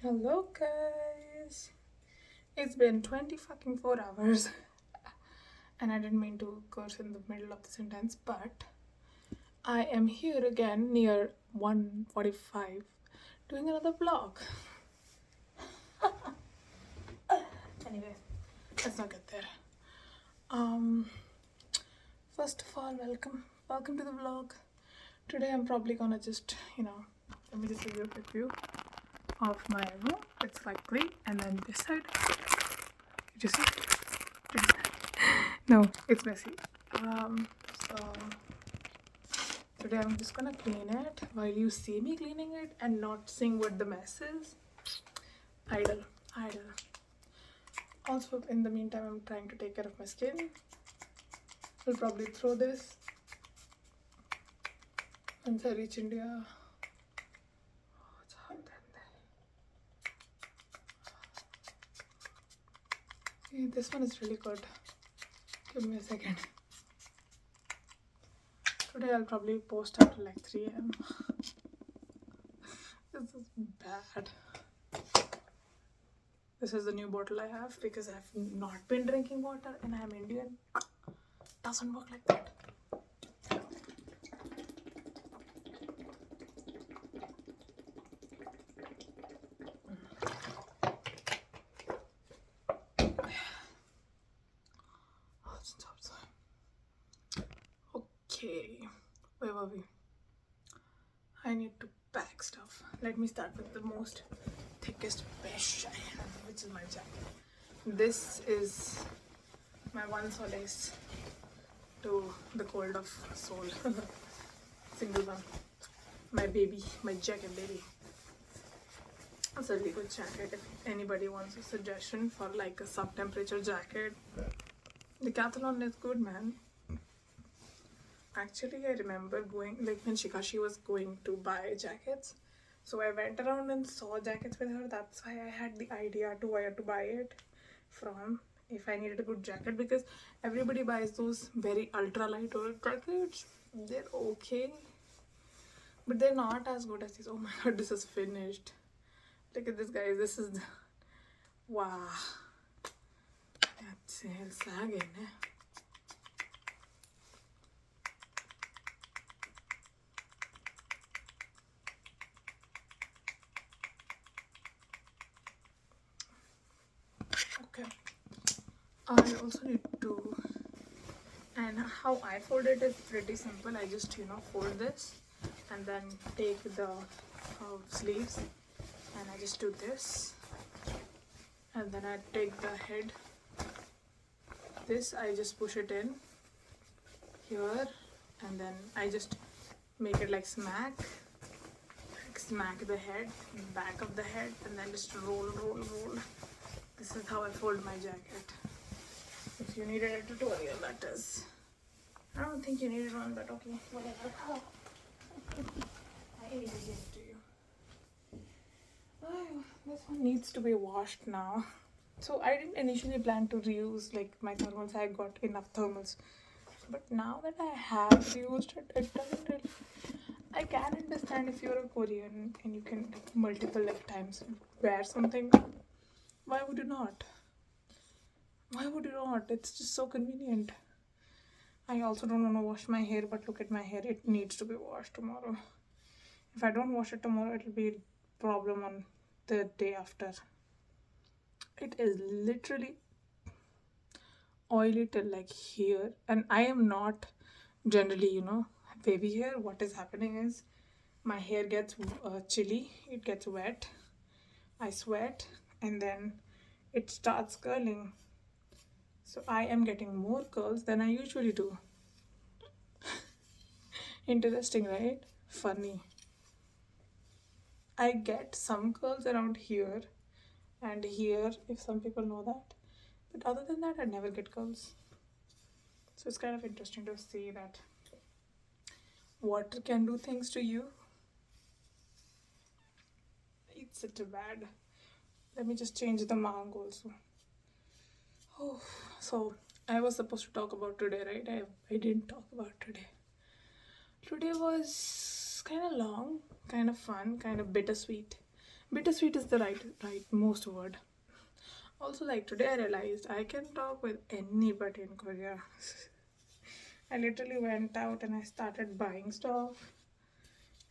Hello guys. It's been 20 fucking 4 hours and I didn't mean to curse in the middle of the sentence, but I am here again near 1:45 doing another vlog. Anyway, let's not get there. First of all, welcome to the vlog. Today I'm probably gonna just, let me just give you a quick view of my room. It's like clean, and then this side, you just see, no, it's messy. So today I'm just gonna clean it while you see me cleaning it and not seeing what the mess is. Idle. Also, in the meantime, I'm trying to take care of my skin. I'll probably throw this once I reach India. Oh, it's hot in there. This one is really good. Give me a second. Today I'll probably post after like 3 a.m. This is bad. This is the new bottle I have because I've not been drinking water and I'm Indian. Doesn't work like that. Okay, where were we? I need to pack stuff. Let me start with the most thickest mesh I have, which is my jacket. This is my one solace to the cold of soul. Single one. My baby, my jacket baby. It's a really good jacket. If anybody wants a suggestion for like a sub-temperature jacket, Decathlon is good, man. Actually, I remember going, like when Shikashi was going to buy jackets, so I went around and saw jackets with her. That's why I had the idea to where to buy it from if I needed a good jacket, because everybody buys those very ultra lightweight jackets. They're okay, but they're not as good as these. Oh my god, this is finished. Look at this, guys. This is the... wow. That's sagging, eh? Okay. I also need to, and how I fold it is pretty simple. I just fold this and then take the sleeves and I just do this, and then I take the head, this I just push it in here, and then I just make it like smack the head, back of the head, and then just roll. This is how I fold my jacket. If you needed a tutorial, that is. I don't think you needed one, but okay, whatever. Oh. I need to give it to you. Oh, this one needs to be washed now. So I didn't initially plan to reuse like my thermals. I got enough thermals, but now that I have reused it, it doesn't really. I can understand if you're a Korean and you can like, multiple times wear something. Why would you not? It's just so convenient. I also don't want to wash my hair, but look at my hair. It needs to be washed tomorrow. If I don't wash it tomorrow, it'll be a problem on the day after. It is literally oily till like here, and I am not generally, wavy hair. What is happening is my hair gets chilly, it gets wet, I sweat, and then it starts curling. So I am getting more curls than I usually do. Interesting, right? Funny. I get some curls around here and here, if some people know that. But other than that, I never get curls. So it's kind of interesting to see that water can do things to you. It's such a bad. Let me just change the mask also. Oh, so I was supposed to talk about today, right? I didn't talk about today. Today was kind of long, kind of fun, kind of bittersweet, Bittersweet is the right most word. Also, like today I realized I can talk with anybody in Korea. I literally went out and I started buying stuff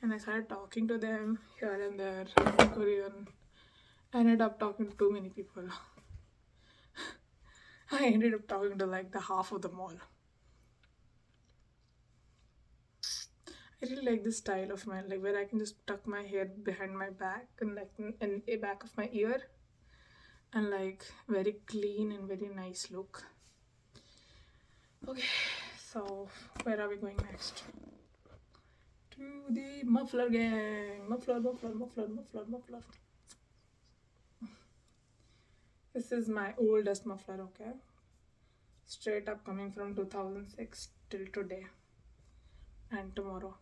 and I started talking to them here and there in Korean. I ended up talking to too many people. I ended up talking to like the half of the mall. I really like this style of mine, like where I can just tuck my hair behind my back and like in the back of my ear, and like very clean and very nice look. Okay, so where are we going next? To the muffler gang. Muffler. This is my oldest muffler, okay? Straight up coming from 2006 till today and tomorrow.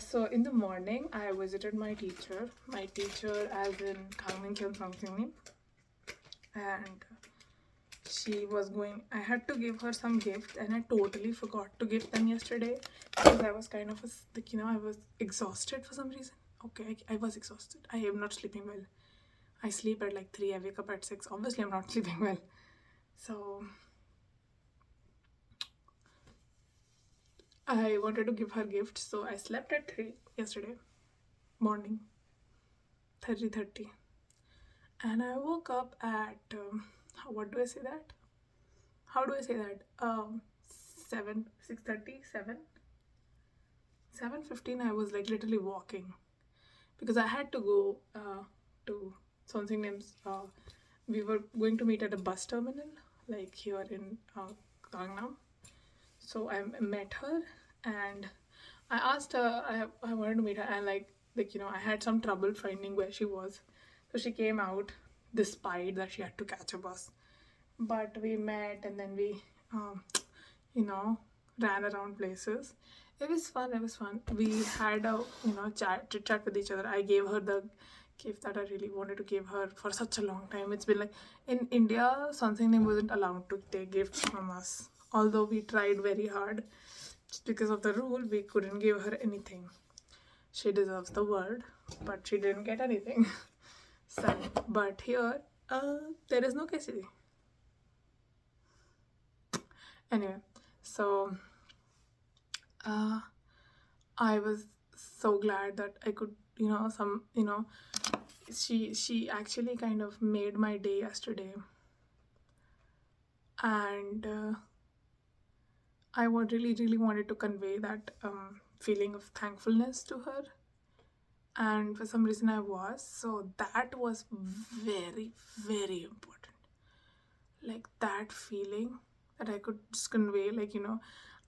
So in the morning, I visited my teacher. My teacher, as in Gwangjang something, and she was going. I had to give her some gifts, and I totally forgot to give them yesterday because I was kind of like I was exhausted for some reason. Okay, I was exhausted. I am not sleeping well. I sleep at like 3. I wake up at 6. Obviously, I'm not sleeping well. So I wanted to give her gifts, so I slept at 3 yesterday morning, 3:30, and I woke up at what do I say that? How do I say that? 6:30, 7:15. I was like literally walking because I had to go to something named. We were going to meet at a bus terminal, like here in Gangnam. So I met her and I asked her. I wanted to meet her, and like I had some trouble finding where she was, so she came out despite that she had to catch a bus. But we met and then we, um, you know, ran around places. It was fun. It was fun. We had a chit chat with each other. I gave her the gift that I really wanted to give her for such a long time. It's been like in India, something wasn't allowed to take gifts from us. Although we tried very hard, just because of the rule, we couldn't give her anything. She deserves the world, but she didn't get anything. Sad. But here, there is no KCD. Anyway, so I was so glad that I could, she actually kind of made my day yesterday, and I would really wanted to convey that feeling of thankfulness to her, and for some reason I was. So that was very important. Like that feeling that I could just convey, like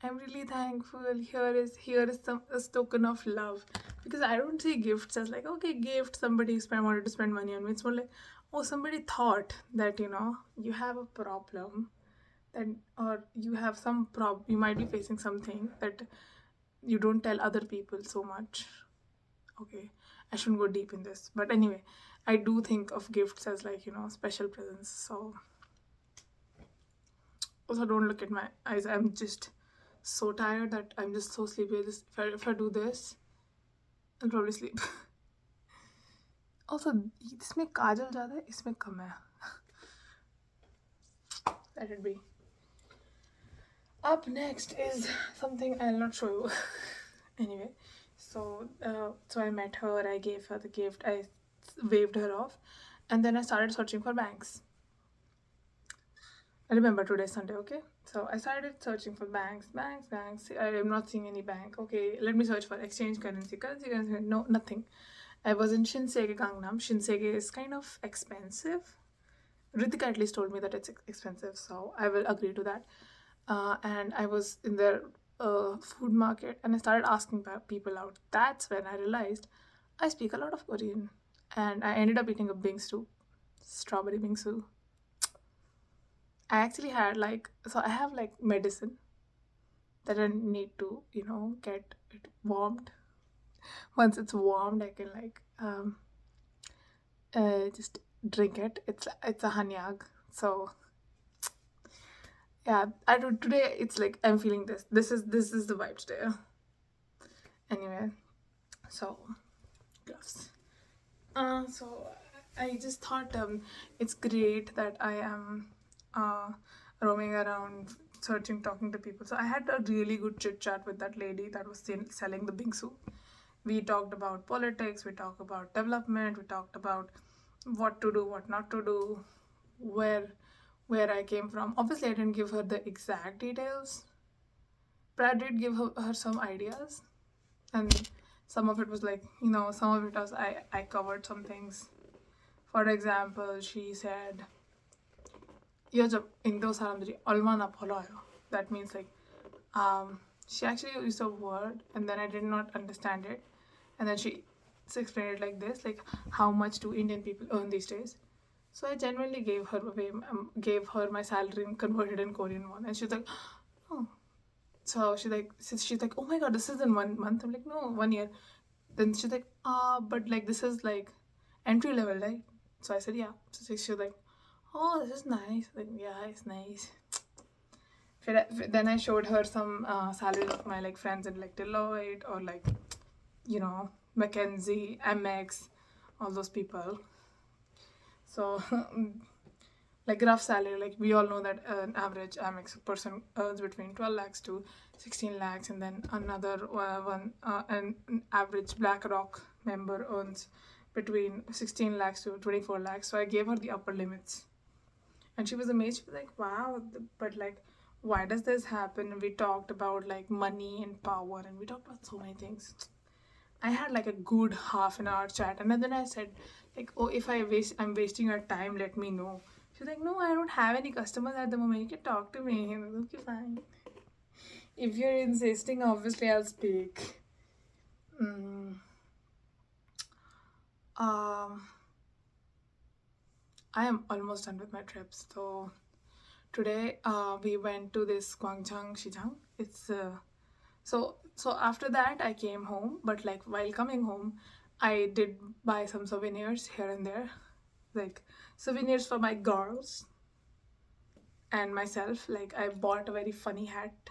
I'm really thankful. Here is some a token of love, because I don't see gifts as like, okay, gift, somebody wanted to spend money on me. It's more like, oh, somebody thought that you have a problem, that or you have some you might be facing something that you don't tell other people so much. Okay, I shouldn't go deep in this, but anyway, I do think of gifts as like special presents. So also, don't look at my eyes. I'm just so tired that I'm just so sleepy. If I do this, I'll probably sleep. Also, इसमें काजल ज़्यादा है, इसमें कम है. Let it be. Up next is something I'll not show you. Anyway, so I met her. I gave her the gift. I waved her off, and then I started searching for banks. I remember today's Sunday, okay? So I started searching for banks. I am not seeing any bank. Okay, let me search for exchange currency. No, nothing. I was in Shinsegae, Gangnam. Shinsegae is kind of expensive. Ritika at least told me that it's expensive, so I will agree to that. And I was in their food market, and I started asking people out. That's when I realized I speak a lot of Korean, and I ended up eating a bingsu, strawberry bingsu. I actually had I have medicine that I need to get it warmed. Once it's warmed, I can just drink it. It's a hanyag. So yeah, today. It's like I'm feeling this. This is the vibe today. Anyway, So gloves. So I just thought it's great that I am roaming around, searching, talking to people. So I had a really good chit chat with that lady that was selling the bingsu. We talked about politics, we talked about development, we talked about what to do, what not to do, where I came from. Obviously, I didn't give her the exact details, but I did give her some ideas, and some of it was like, some of it was I covered some things. For example, she said, "Yo, jab Indo saramdri alma na pholayo." That means like, she actually used a word, and then I did not understand it, and then she explained it like this, like, how much do Indian people earn these days? So I genuinely gave her my salary and converted in Korean won, and she's like, "Oh." So she's like, "Oh my god, this is in 1 month." I'm like, "No, 1 year." Then she's like, but like this is like entry level, right?" So I said, "Yeah." So she's like, "Oh, this is nice." Like, yeah, it's nice. Then I showed her some salaries of my like friends in like Deloitte or like, McKinsey, MX, all those people. So like rough salary, like we all know that an average Amex person earns between 12 lakhs to 16 lakhs, and then another an average BlackRock member earns between 16 lakhs to 24 lakhs. So I gave her the upper limits, and she was amazed. She was like, "Wow, but like, why does this happen?" We talked about like money and power, and we talked about so many things. I had like a good half an hour chat, and then I said, like, "Oh, if I'm wasting your time, let me know." She's like, "No, I don't have any customers at the moment. You can talk to me." I'm like, "Okay, fine. If you're insisting, obviously I'll speak." Mm. Um, I am almost done with my trips. So today, we went to this Gwangjang, Xizang. It's so after that I came home, but like while coming home, I did buy some souvenirs here and there, like souvenirs for my girls and myself. Like I bought a very funny hat.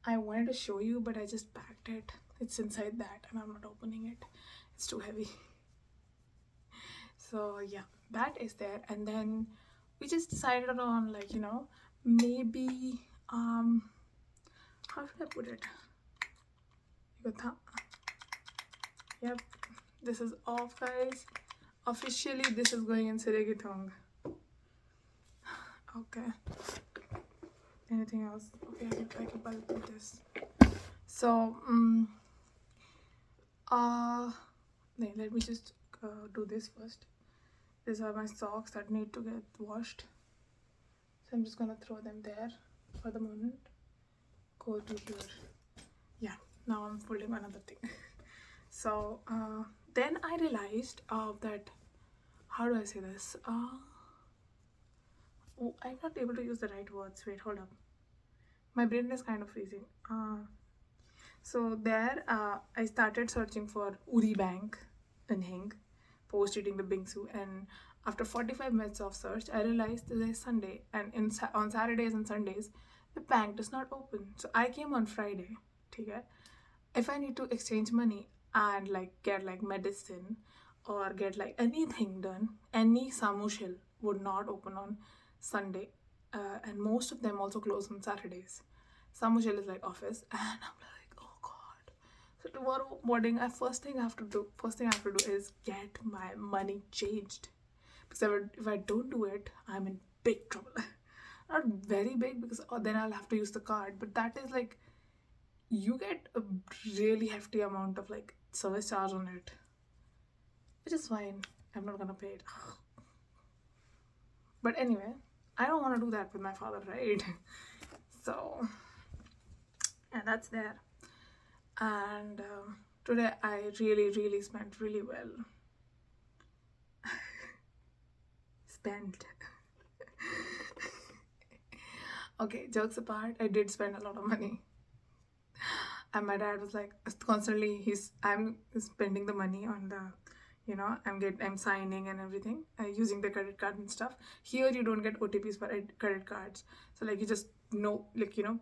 I wanted to show you, but I just packed it. It's inside that, and I'm not opening it. It's too heavy. So yeah, that is there. And then we just decided on like, maybe how should I put it? Yep, this is off, guys. Officially, this is going in Siregitong. Okay. Anything else? Okay, I can bulk this. So, let me just do this first. These are my socks that need to get washed. So I'm just gonna throw them there for the moment. Go to here. Yeah, now I'm folding another thing. So then I realized that, how do I say this? I'm not able to use the right words. Wait, hold up. My brain is kind of freezing. So there, I started searching for Uri Bank in Hing, post eating the bingsu, and after 45 minutes of search, I realized today is Sunday, and on Saturdays and Sundays, the bank does not open. So I came on Friday. Okay? If I need to exchange money and like get like medicine or get like anything done, any samushil would not open on Sunday, and most of them also close on Saturdays. Samushil is like office, and I'm like, oh god. So tomorrow morning, first thing I have to do is get my money changed, because if I don't do it, I'm in big trouble. Not very big, because then I'll have to use the card, but that is like, you get a really hefty amount of like service charge on it, which is fine. I'm not gonna pay it. But anyway, I don't want to do that with my father, right? So, and that's there. And today I really spent really well. Spent. Okay, jokes apart, I did spend a lot of money. And my dad was like constantly, I'm spending the money on the, I'm signing and everything, using the credit card and stuff. Here you don't get OTPs for credit cards, so like you just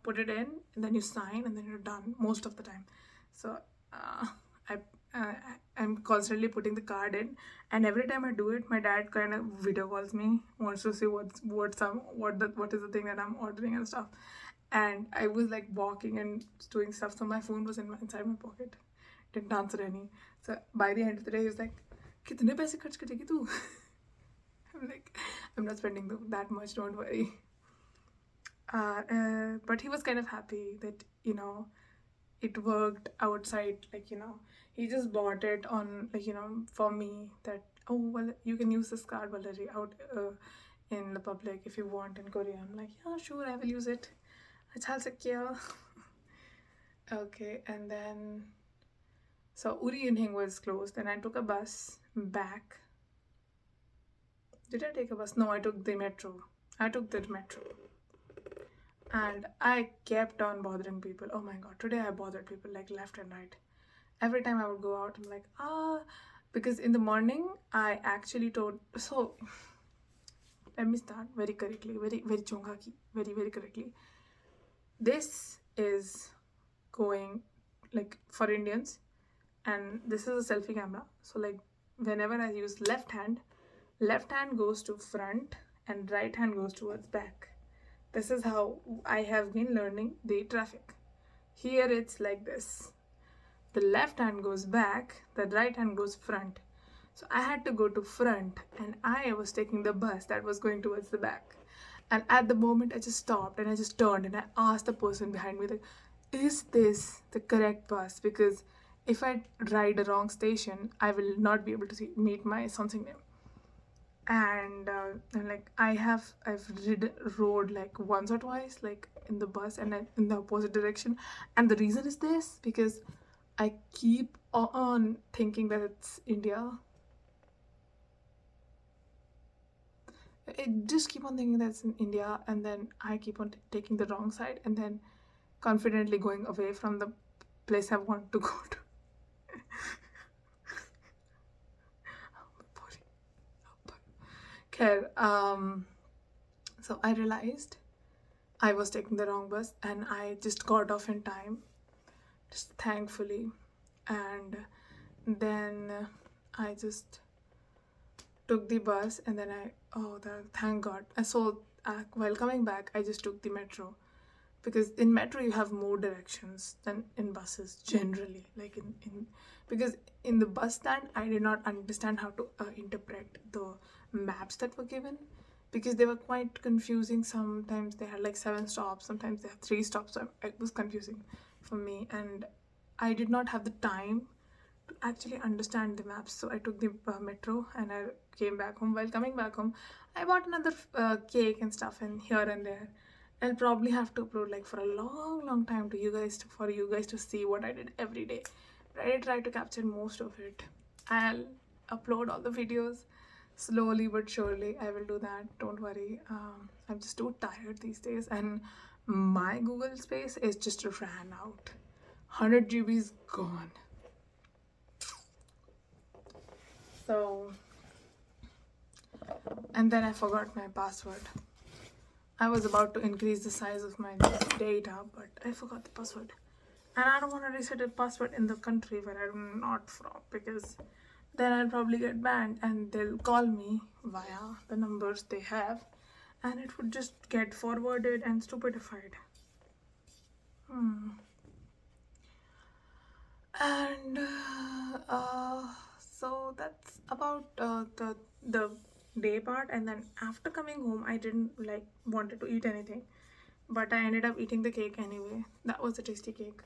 put it in and then you sign and then you're done most of the time. So I I'm constantly putting the card in, and every time I do it, my dad kind of video calls me, wants to see what is the thing that I'm ordering and stuff. And I was like walking and doing stuff, so my phone was inside my pocket, didn't answer any. So by the end of the day, he was like, "कितने पैसे खर्च करेगी तू?" I'm like, "I'm not spending that much. Don't worry." But he was kind of happy that it worked outside, like he just bought it on, like for me, that, oh well, you can use this card Valerie out in the public if you want in Korea. I'm like, yeah, sure, I will use it. Achha sakya. Okay, and then so Uri Inhing was closed, and I took a bus back. Did I take a bus? No, I took the metro. And I kept on bothering people. Oh my god, today I bothered people like left and right. Every time I would go out, I'm like, because in the morning I actually told. So let me start very correctly, very chonga ki, very correctly. This is going like for Indians, and this is a selfie camera. So like whenever I use left hand goes to front and right hand goes towards back. This is how I have been learning the traffic. Here it's like this. The left hand goes back, the right hand goes front. So I had to go to front, and I was taking the bus that was going towards the back. And at the moment, I just stopped and I just turned and I asked the person behind me, like, is this the correct bus? Because if I ride a wrong station, I will not be able to meet my something name. And like I've rode like once or twice, like in the bus and in the opposite direction. And the reason is this, because I keep on thinking that it's India. I just keep on thinking that it's in India, and then I keep on taking the wrong side, and then confidently going away from the place I want to go to. So I realized I was taking the wrong bus, and I just got off in time, just thankfully. And then I just took the bus, and then thank God. So while coming back, I just took the metro, because in metro you have more directions than in buses generally. Like because in the bus stand, I did not understand how to interpret the maps that were given, because they were quite confusing. Sometimes they had like 7 stops, sometimes they had 3 stops. So it was confusing for me, and I did not have the time to actually understand the maps. So I took the metro, and I came back home. While coming back home, I bought another cake and stuff, and here and there. I'll probably have to upload like for a long time to you guys, for you guys to see what I did every day. But I did try to capture most of it. I'll upload all the videos slowly but surely. I will do that, don't worry. I'm just too tired these days, and my Google space is just ran out. 100 GB is gone. So, and then I forgot my password. I was about to increase the size of my data, but I forgot the password. And I don't want to reset a password in the country where I'm not from, because then I'll probably get banned and they'll call me via the numbers they have, and it would just get forwarded and stupidified. And so that's about the day part. And then after coming home, I didn't like wanted to eat anything, but I ended up eating the cake anyway. That was a tasty cake.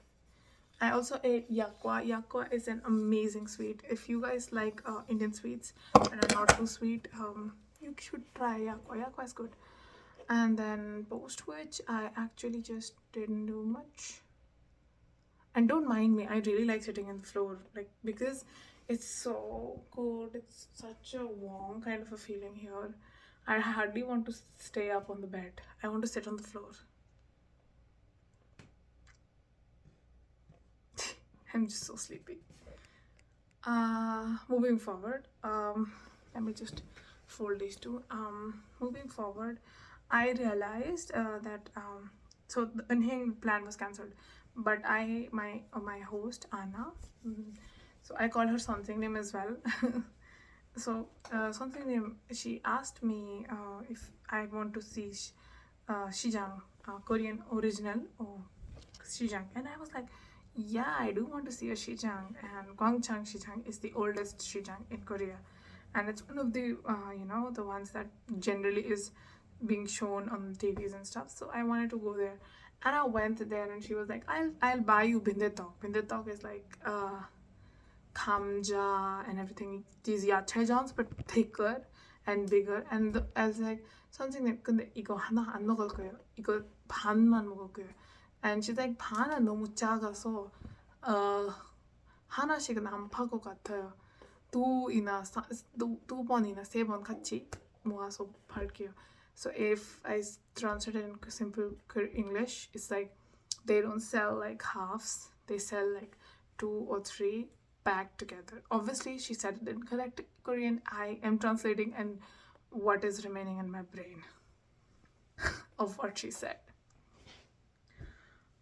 I also ate yakwa. Yakwa is an amazing sweet. If you guys like Indian sweets that are not too sweet, you should try yakwa. Yakwa is good. And then post which, I actually just didn't do much. And don't mind me, I really like sitting on the floor, like, because it's so good. It's such a warm kind of a feeling here. I hardly want to stay up on the bed. I want to sit on the floor. I'm just so sleepy. Moving forward, let me just fold these two. Moving forward, I realized that so the Inhing plan was cancelled, but my host Anna So I called her something name as well. So something name, she asked me if I want to see Shijang, Korean original or Shijang, and I was like, yeah, I do want to see a Shijang, and Gwangjang Shijang is the oldest Shijang in Korea, and it's one of the the ones that generally is being shown on TVs and stuff. So I wanted to go there, and I went there, and she was like, I'll buy you bindae-tteok. Bindae-tteok is like kamja and everything. These yachaejans, but thicker and bigger. And I was like, something that 근데 이거 하나 안 먹을 거예요. 이거 반만 먹을 거예요. And she's like, 반은 너무 작아서 하나씩은 안 팔 것 같아요. 두 번이나 세 번 같이 모아서 팔게요. So if I translate it in simple English, it's like they don't sell like halves. They sell like 2 or 3 packed together. Obviously, she said it in correct Korean. I am translating and what is remaining in my brain of what she said.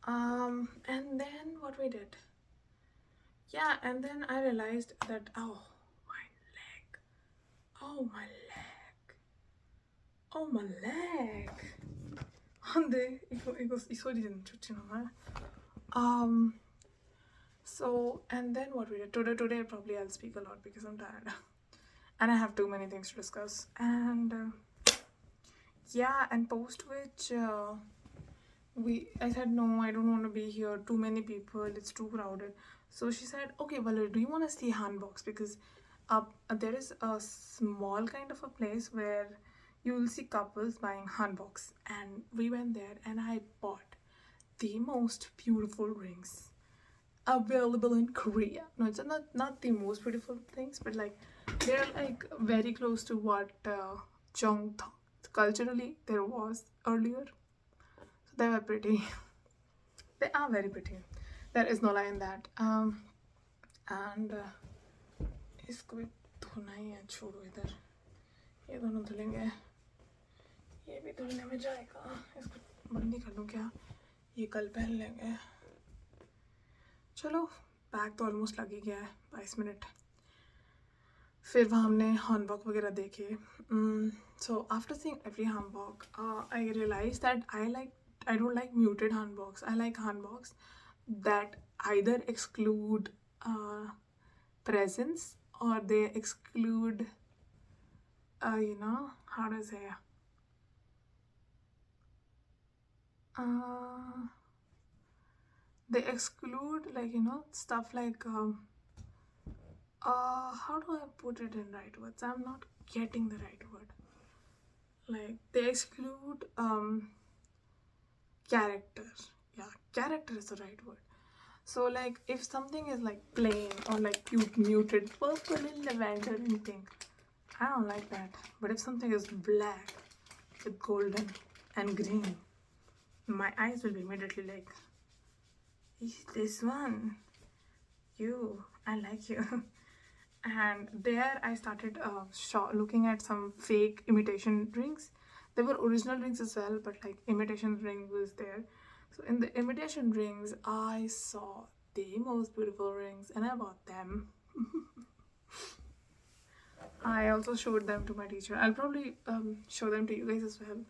And then what we did. Yeah, and then I realized that, oh, my leg. Oh, my leg. Oh, my leg. 근데 이 소리는 좋진 않아요. So, and then what we did. Today probably I'll speak a lot because I'm tired. And I have too many things to discuss. And yeah, and post which I said, no, I don't want to be here. Too many people. It's too crowded. So she said, okay, Valerie, do you want to see handbox? Because there is a small kind of a place where you will see couples buying handbox. And we went there and I bought the most beautiful rings available in Korea. No, it's not the most beautiful things, but like they're like very close to what Jongtong culturally there was earlier. So they were pretty. They are very pretty. There is no lie in that. And इसको भी धोना ही है, छोड़ो इधर. ये दोनों धुलेंगे. ये भी धुलने में जाएगा. इसको बंद नहीं कर दूँ क्या? ये कल पहन लेंगे. चलो, बैग तो ऑलमोस्ट लग ही गया है, 22 मिनट. फिर वहाँ हमने hanbok वगैरह देखे. So after seeing every hanbok, I realized that I don't like muted hanboks. I like hanboks that either exclude presence or they exclude how to say they exclude like stuff like how do I put it in right words? I'm not getting the right word. Like they exclude character. Yeah, character is the right word. So like if something is like plain or like cute muted purple and lavender and pink, I don't like that. But if something is black with golden and green, my eyes will be immediately like, this one, I like you. And there I started looking at some fake imitation rings. There were original rings as well, but like imitation ring was there. So in the imitation rings, I saw the most beautiful rings and I bought them. I also showed them to my teacher. I'll probably show them to you guys as well.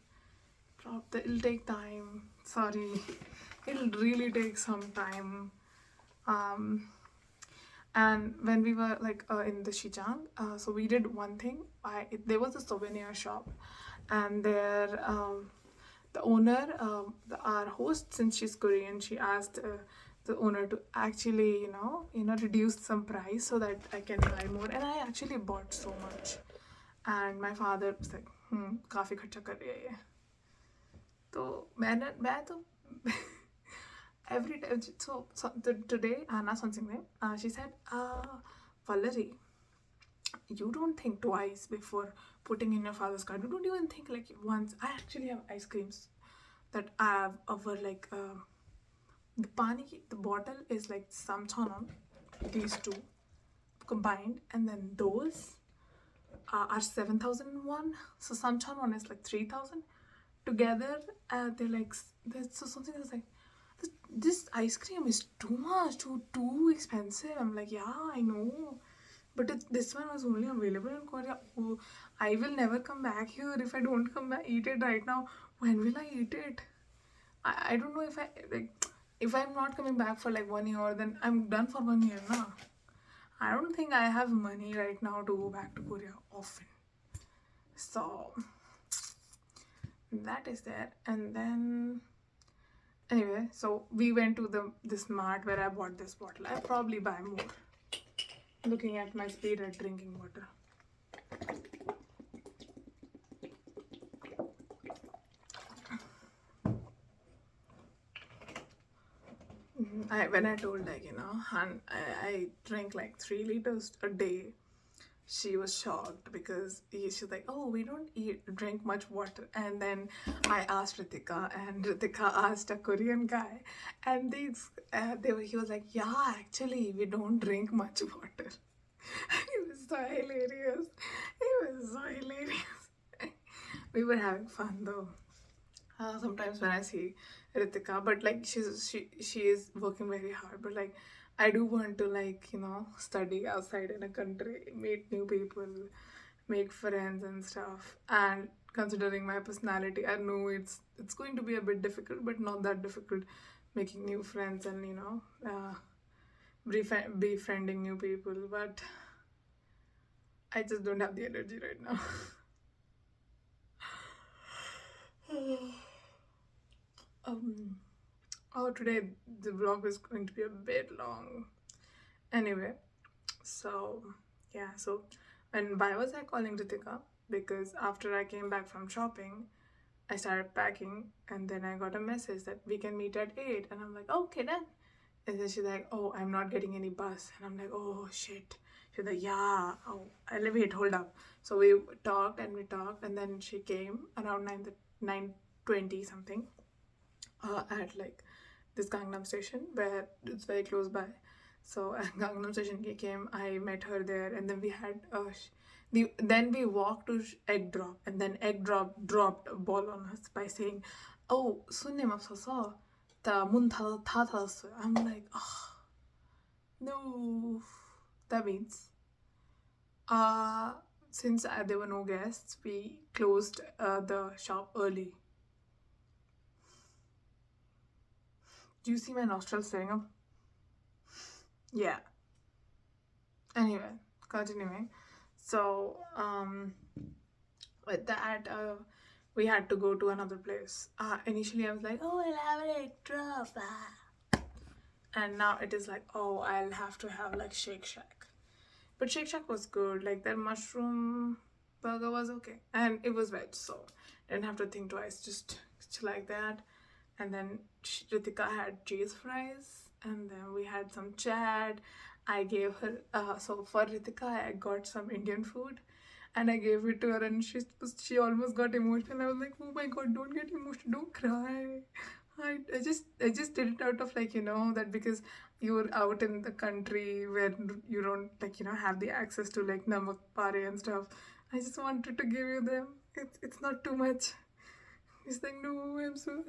It'll take time. Sorry. It'll really take some time. And when we were like in the Xijang, so we did one thing. There was a souvenir shop, and there the owner, our host, since she's Korean, she asked the owner to actually reduce some price so that I can buy more, and I actually bought so much. And my father was like, काफी खर्चा कर रही है ये. तो मैं तो every day. So today Anna something she said, Valerie, you don't think twice before putting in your father's card. You don't even think like once. I actually have ice creams that I have over like the bottle is like samchanon, these two combined, and then those are 7,001. So samchanon is like 3,000 together. They're like so something is like this ice cream is too much, too expensive. I'm like, yeah, I know, but this one was only available in Korea. Oh, I will never come back here if I don't come back eat it right now. When will I eat it? I don't know if I like if I'm not coming back for like 1 year, then I'm done for 1 year now. I don't think I have money right now to go back to Korea often. So that is there. And then anyway, so we went to this mart where I bought this bottle. I'll probably buy more. Looking at my speed at drinking water. When I told like I drink like 3 liters a day, she was shocked because she's like, oh, we don't drink much water. And then I asked Ritika, and Ritika asked a Korean guy, and he was like, yeah, actually we don't drink much water. It was so hilarious. It was so hilarious. We were having fun though. Sometimes when I see Ritika, but like she is working very hard, but like I do want to like study outside in a country, meet new people, make friends and stuff. And considering my personality, I know it's going to be a bit difficult, but not that difficult, making new friends and befriending new people. But I just don't have the energy right now. Today the vlog is going to be a bit long. Anyway, so yeah, so and why was I calling Ritika? Because after I came back from shopping, I started packing, and then I got a message that we can meet at 8, and I'm like, okay then. And then she's like, oh, I'm not getting any bus, and I'm like, oh shit. She's like, yeah, oh, wait, hold up. So we talked, and then she came around 9:20 something, at like this Gangnam station where it's very close by. So at Gangnam station he came, I met her there, and then we had then we walked to egg drop, and then egg drop dropped a ball on us by saying, "Oh, 손님 없어서 문 다 닫았어요." I'm like, oh, no. That means, since there were no guests, we closed the shop early. Do you see my nostrils staring up? Yeah. Anyway, continuing. So, with that, we had to go to another place. Initially, I was like, oh, I'll have an egg drop. And now it is like, oh, I'll have to have like Shake Shack. But Shake Shack was good. Like their mushroom burger was okay. And it was veg, so didn't have to think twice. Just like that. And then Ritika had cheese fries, and then we had some chat. I gave her so for Ritika I got some Indian food, and I gave it to her, and she almost got emotional. I was like, oh my god, don't get emotional, don't cry. I just did it out of like that because you're out in the country where you don't like have the access to like namak pare and stuff. I just wanted to give you them. It's not too much. He's like, no, I'm so.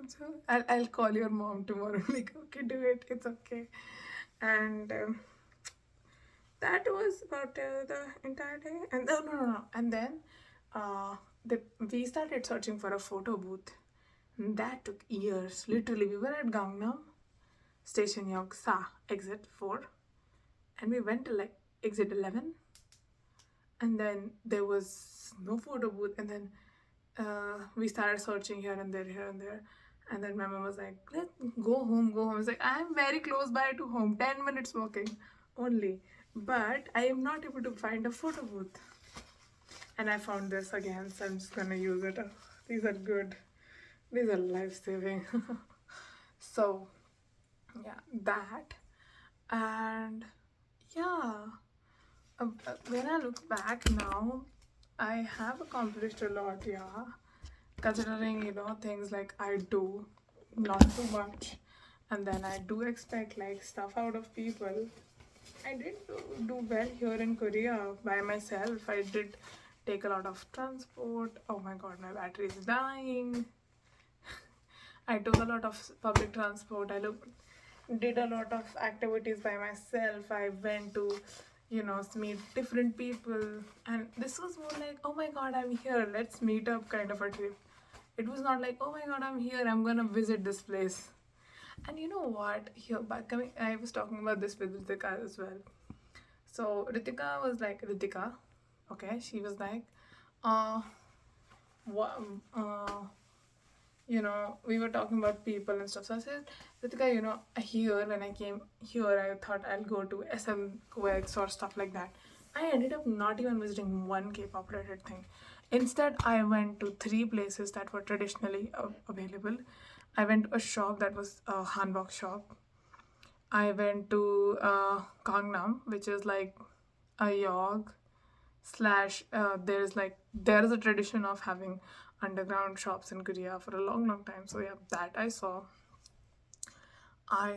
I'll call your mom tomorrow. I'm like, okay, do it. It's okay. And that was about the entire day. And no. And then we started searching for a photo booth. And that took years. Literally, we were at Gangnam Station Yogsa, exit 4. And we went to like exit 11. And then there was no photo booth. And then we started searching here and there, and then my mom was like, let's go home. I was like, I'm very close by to home, 10 minutes walking only, but I am not able to find a photo booth. And I found this again, so I'm just gonna use it. These are good, these are life-saving. So yeah, that. And yeah, when I look back now, I have accomplished a lot, yeah. Considering, things like I do not too much, and then I do expect like stuff out of people. I did do well here in Korea by myself. I did take a lot of transport. Oh my god, my battery is dying. I took a lot of public transport. Did a lot of activities by myself. I went to, meet different people. And this was more like, oh my god, I'm here. Let's meet up kind of a trip. It was not like, oh my god, I'm here. I'm gonna visit this place. And you know what? Here, back coming, I was talking about this with Ritika as well. So Ritika, okay, she was like, what, we were talking about people and stuff. So I said, Ritika, here when I came here, I thought I'll go to SMQX or stuff like that. I ended up not even visiting one K-pop related thing. Instead, I went to 3 places that were traditionally available. I went to a shop that was a hanbok shop. I went to Gangnam, which is like a yog slash there is a tradition of having underground shops in Korea for a long, long time. So yeah, that I saw. I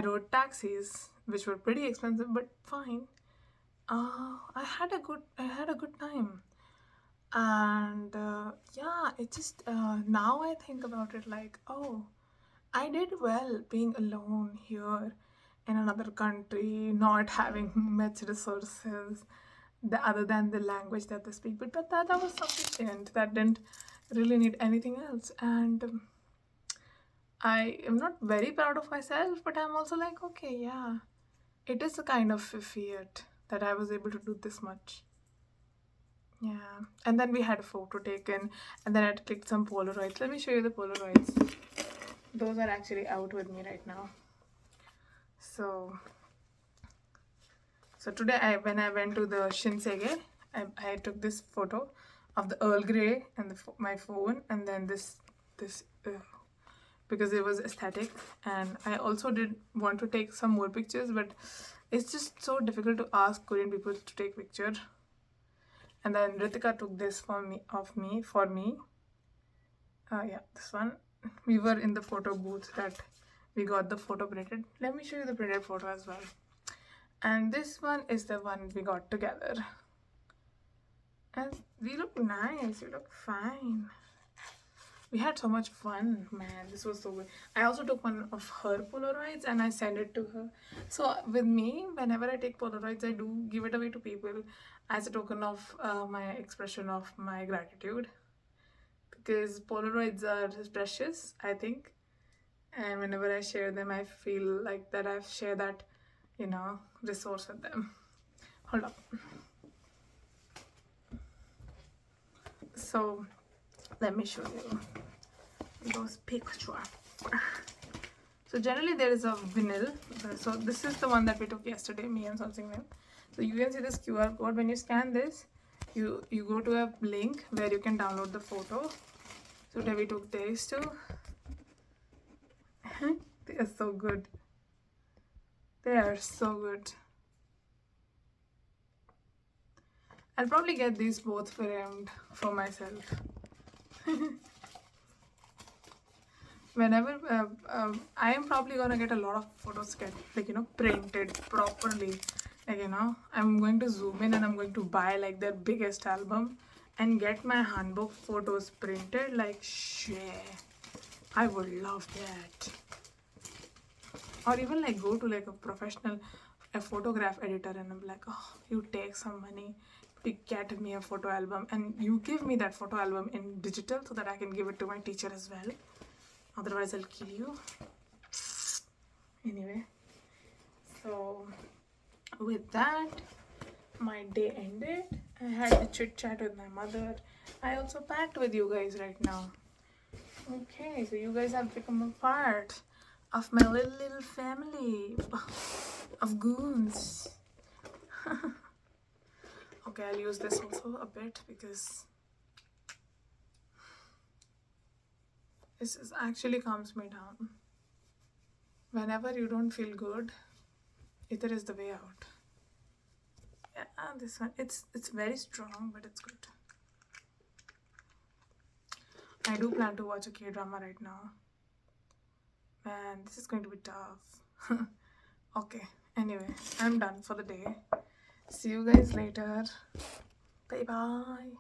rode taxis, which were pretty expensive, but fine. I had a good time, and yeah, it just now I think about it like, oh, I did well being alone here in another country, not having much resources, other than the language that they speak. But that was sufficient. That didn't really need anything else. And I am not very proud of myself, but I'm also like, okay, yeah, it is a kind of fiat that I was able to do this much. Yeah. And then we had a photo taken, and then I had to click some Polaroids. Let me show you the Polaroids. Those are actually out with me right now. So today, when I went to the Shinsege, I took this photo of the Earl Grey and my phone, and then this because it was aesthetic. And I also did want to take some more pictures, but it's just so difficult to ask Korean people to take picture. And then Ritika took this for me. Yeah, this one. We were in the photo booth that we got the photo printed. Let me show you the printed photo as well. And this one is the one we got together. And we look nice. We look fine. We had so much fun, man. This was so good. I also took one of her Polaroids and I sent it to her. So with me, whenever I take Polaroids, I do give it away to people as a token of my expression of my gratitude. Because Polaroids are precious, I think. And whenever I share them, I feel like that I've shared that, resource with them. Hold up. So let me show you those pictures. So generally there is a vinyl. So this is the one that we took yesterday, me and Sightseeing. So you can see this QR code. When you scan this, you go to a link where you can download the photo. So today we took these two. They are so good. They are so good. I'll probably get these both framed for myself. Whenever I am probably gonna get a lot of photos printed properly. I'm going to zoom in and I'm going to buy like their biggest album and get my handbook photos printed. Like, shit, I would love that. Or even like go to like a photograph editor and I'm like, oh, you take some money to get me a photo album and you give me that photo album in digital so that I can give it to my teacher as well. Otherwise I'll kill you. Anyway, so with that, my day ended. I had a chit chat with my mother. I also packed with you guys right now. Okay, so you guys have become a part of my little family of goons. Okay, I'll use this also a bit because this actually calms me down. Whenever you don't feel good, either is the way out. Yeah, this one, it's very strong, but it's good. I do plan to watch a K-drama right now. Man, this is going to be tough. Okay, anyway, I'm done for the day. See you guys later. Bye bye.